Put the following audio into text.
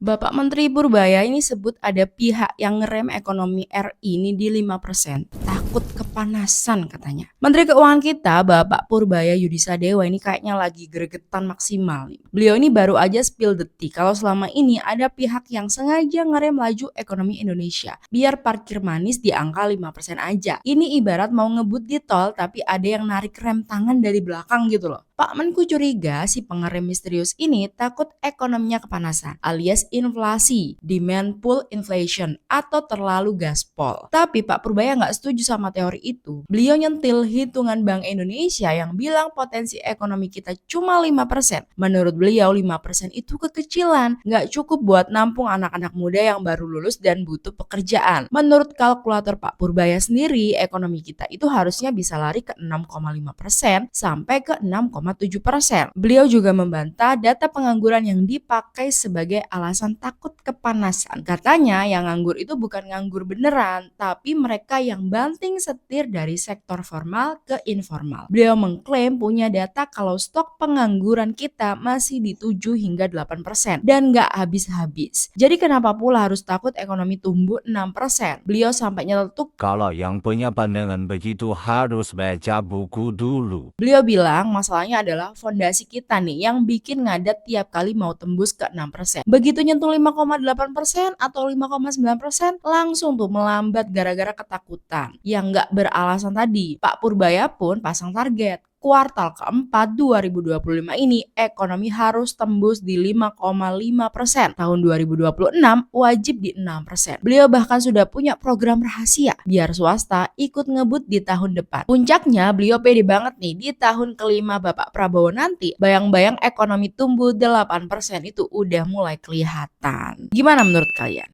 Bapak Menteri Purbaya ini sebut ada pihak yang ngerem ekonomi RI ini di 5%. Takut kepanasan katanya. Menteri Keuangan kita, Bapak Purbaya Yudisadewa ini kayaknya lagi gregetan maksimal nih. Beliau ini baru aja spill the tea kalau selama ini ada pihak yang sengaja ngerem laju ekonomi Indonesia. Biar parkir manis di angka 5% aja. Ini ibarat mau ngebut di tol tapi ada yang narik rem tangan dari belakang gitu loh. Pak Menku curiga si pengerem misterius ini takut ekonominya kepanasan alias inflasi, demand pull inflation, atau terlalu gaspol. Tapi Pak Purbaya nggak setuju sama teori itu. Beliau nyentil hitungan Bank Indonesia yang bilang potensi ekonomi kita cuma 5%. Menurut beliau 5% itu kekecilan, nggak cukup buat nampung anak-anak muda yang baru lulus dan butuh pekerjaan. Menurut kalkulator Pak Purbaya sendiri, ekonomi kita itu harusnya bisa lari ke 6,5% sampai ke 6,7%. Beliau juga membantah data pengangguran yang dipakai sebagai alasan takut kepanasan. Katanya yang nganggur itu bukan nganggur beneran, tapi mereka yang banting setir dari sektor formal ke informal. Beliau mengklaim punya data kalau stok pengangguran kita masih di 7 hingga 8% dan nggak habis-habis. Jadi kenapa pula harus takut ekonomi tumbuh 6%? Beliau sampai nyeletuk Kalau yang punya pandangan begitu harus baca buku dulu. Beliau bilang masalahnya adalah fondasi kita nih yang bikin ngadat tiap kali mau tembus ke 6%. Begitu nyentuh 5,8% atau 5,9% langsung tuh melambat gara-gara ketakutan. Yang nggak beralasan tadi, Pak Purbaya pun pasang target. Kuartal keempat 2025 ini ekonomi harus tembus di 5,5%. Tahun 2026 wajib di 6%. Beliau bahkan sudah punya program rahasia biar swasta ikut ngebut di tahun depan. Puncaknya beliau pede banget nih di tahun kelima Bapak Prabowo nanti. Bayang-bayang ekonomi tumbuh 8% itu udah mulai kelihatan. Gimana menurut kalian?